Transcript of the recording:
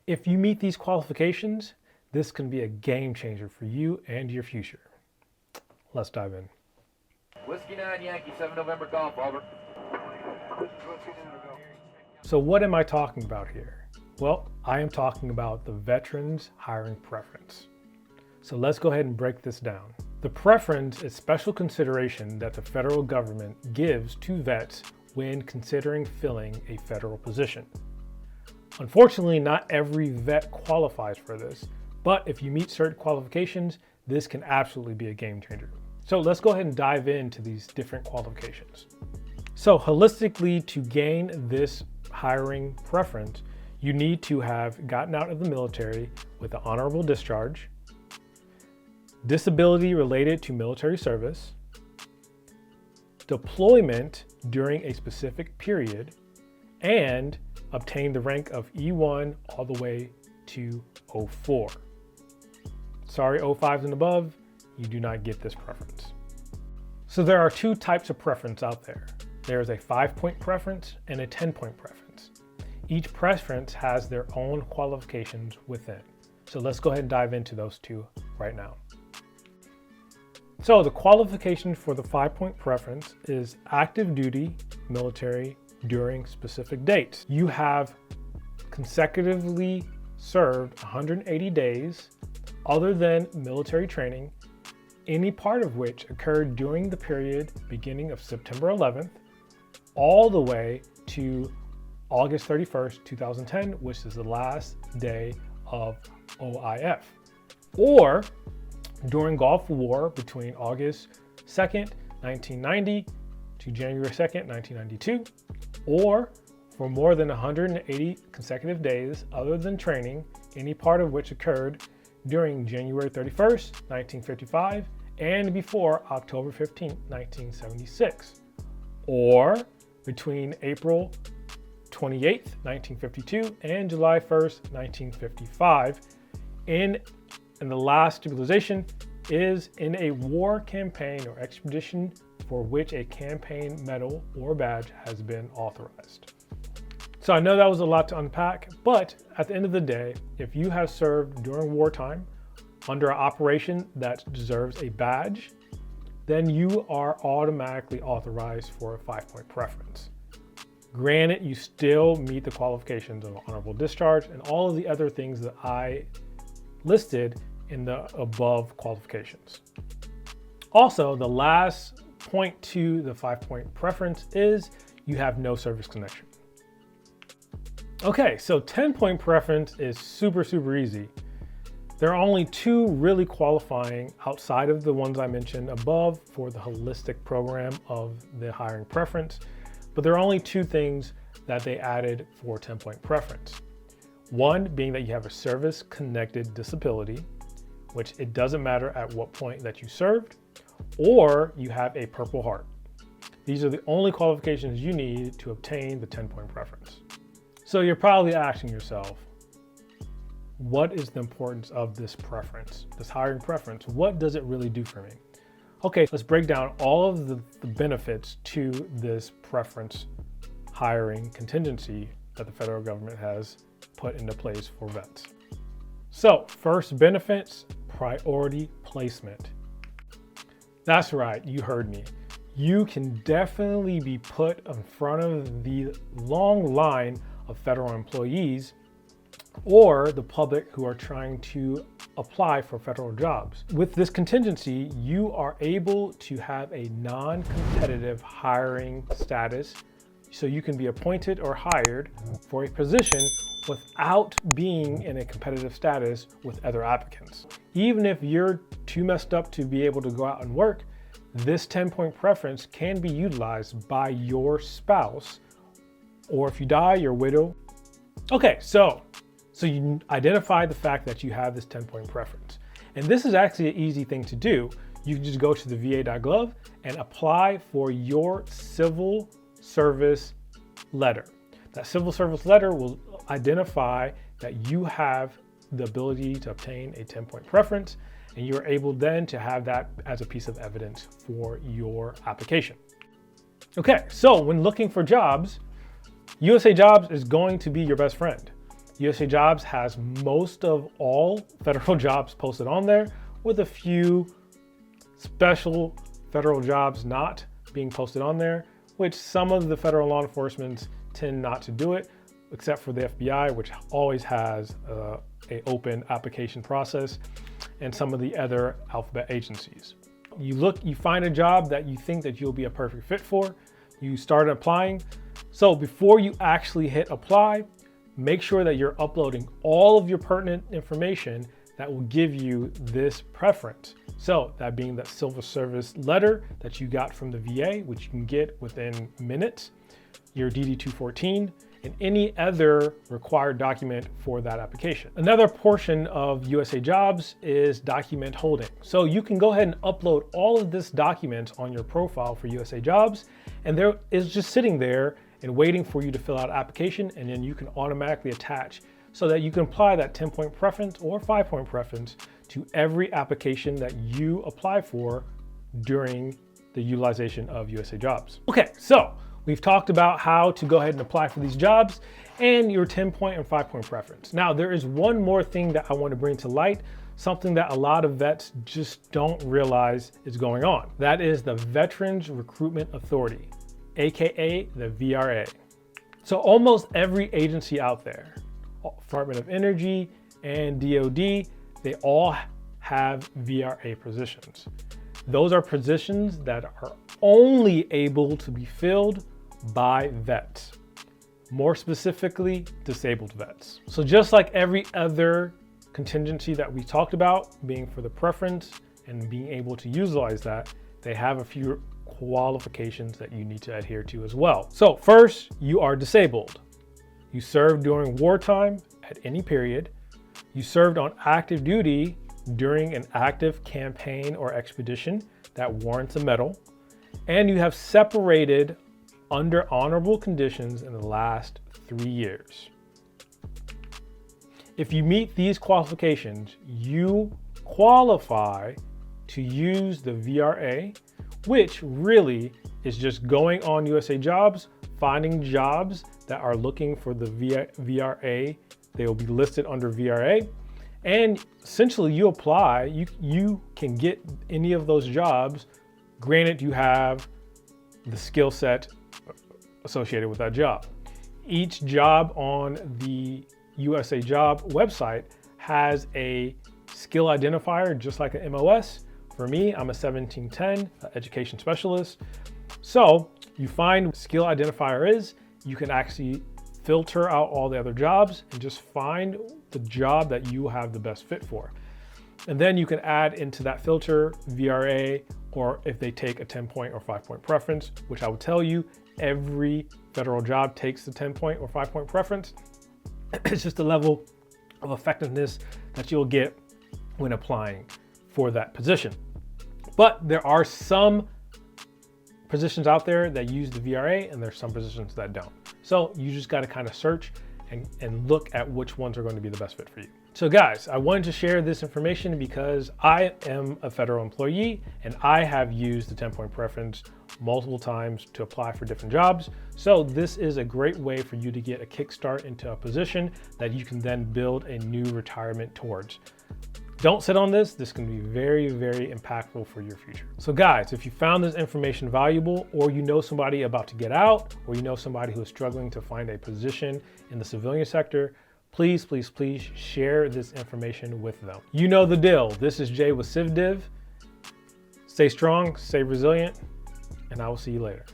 If you meet these qualifications, this can be a game changer for you and your future. Let's dive in. Whiskey 9 Yankee 7 November Golf, over. So what am I talking about here? Well, I am talking about the veterans hiring preference. So let's go ahead and break this down. The preference is special consideration that the federal government gives to vets when considering filling a federal position. Unfortunately, not every vet qualifies for this, but if you meet certain qualifications, this can absolutely be a game changer. So let's go ahead and dive into these different qualifications. So holistically, to gain this hiring preference, you need to have gotten out of the military with an honorable discharge, disability related to military service, deployment during a specific period, and obtain the rank of E1 all the way to 04. Sorry, 05s and above, you do not get this preference. So there are two types of preference out there. There is a 5-point preference and a 10-point preference. Each preference has their own qualifications within. So let's go ahead and dive into those two right now. So the qualification for the 5-point preference is active duty military during specific dates. You have consecutively served 180 days other than military training, any part of which occurred during the period beginning of September 11th all the way to August 31st, 2010, which is the last day of OIF, or during Gulf War between August 2nd, 1990 to January 2nd, 1992, or for more than 180 consecutive days other than training, any part of which occurred during January 31st, 1955 and before October 15th, 1976, or between April 28th, 1952 and July 1st, 1955. And the last stipulation is in a war campaign or expedition for which a campaign medal or badge has been authorized. So I know that was a lot to unpack, but at the end of the day, if you have served during wartime under an operation that deserves a badge, then you are automatically authorized for a 5-point preference. Granted, you still meet the qualifications of honorable discharge and all of the other things that I listed in the above qualifications. Also, the last point to the 5-point preference is you have no service connection. Okay, so 10-point preference is super easy. There are only two really qualifying outside of the ones I mentioned above for the holistic program of the hiring preference, but there are only two things that they added for 10-point preference. One being that you have a service-connected disability, which it doesn't matter at what point that you served, or you have a Purple Heart. These are the only qualifications you need to obtain the 10-point preference. So you're probably asking yourself, what is the importance of this preference, this hiring preference? What does it really do for me? Okay, let's break down all of the benefits to this preference hiring contingency that the federal government has put into place for vets. So first benefits, priority placement. That's right, you heard me. You can definitely be put in front of the long line of federal employees or the public who are trying to apply for federal jobs. With this contingency, you are able to have a non-competitive hiring status, so you can be appointed or hired for a position without being in a competitive status with other applicants. Even if you're too messed up to be able to go out and work, this 10-point preference can be utilized by your spouse, or if you die, your widow. Okay, so you identify the fact that you have this 10-point preference. And this is actually an easy thing to do. You can just go to the va.gov and apply for your civil service letter. That civil service letter will identify that you have the ability to obtain a 10-point preference, and you're able then to have that as a piece of evidence for your application. Okay, so when looking for jobs, USA Jobs is going to be your best friend. USA Jobs has most of all federal jobs posted on there, with a few special federal jobs not being posted on there, which some of the federal law enforcement tend not to do it, except for the FBI, which always has an open application process, and some of the other alphabet agencies. You find a job that you think that you'll be a perfect fit for, you start applying. So before you actually hit apply, make sure that you're uploading all of your pertinent information that will give you this preference. So that being that civil service letter that you got from the VA, which you can get within minutes, your DD-214, and any other required document for that application. Another portion of USA Jobs is document holding. So you can go ahead and upload all of this document on your profile for USA Jobs, and there is just sitting there and waiting for you to fill out application, and then you can automatically attach so that you can apply that 10-point preference or 5-point preference to every application that you apply for during the utilization of USA Jobs. Okay, so we've talked about how to go ahead and apply for these jobs and your 10-point and 5-point preference. Now, there is one more thing that I want to bring to light, something that a lot of vets just don't realize is going on. That is the Veterans Recruitment Authority, AKA the VRA. So almost every agency out there, Department of Energy and DOD, they all have VRA positions. Those are positions that are only able to be filled by vets, more specifically, disabled vets. So just like every other contingency that we talked about, being for the preference and being able to utilize that, they have a few qualifications that you need to adhere to as well. So first, you are disabled. You served during wartime at any period. You served on active duty during an active campaign or expedition that warrants a medal, and you have separated under honorable conditions in the last 3 years. If you meet these qualifications, you qualify to use the VRA, which really is just going on USA Jobs, finding jobs that are looking for the VRA. They will be listed under VRA. And essentially you apply, you can get any of those jobs, granted you have the skill set associated with that job. Each job on the USA Job website has a skill identifier, just like an MOS. For me, I'm a 1710 education specialist. So you find what skill identifier is, you can actually filter out all the other jobs and just find the job that you have the best fit for. And then you can add into that filter VRA, or if they take a 10-point or 5-point preference, which I will tell you, every federal job takes the 10-point or 5-point preference. It's just a level of effectiveness that you'll get when applying for that position. But there are some positions out there that use the VRA, and there's some positions that don't. So you just got to kind of search and look at which ones are going to be the best fit for you. So guys, I wanted to share this information because I am a federal employee and I have used the 10-point preference multiple times to apply for different jobs. So this is a great way for you to get a kickstart into a position that you can then build a new retirement towards. Don't sit on this. This can be very, very impactful for your future. So guys, if you found this information valuable, or you know somebody about to get out, or you know somebody who is struggling to find a position in the civilian sector, please, please, please share this information with them. You know the deal. This is Jay with CivDiv. Stay strong, stay resilient, and I will see you later.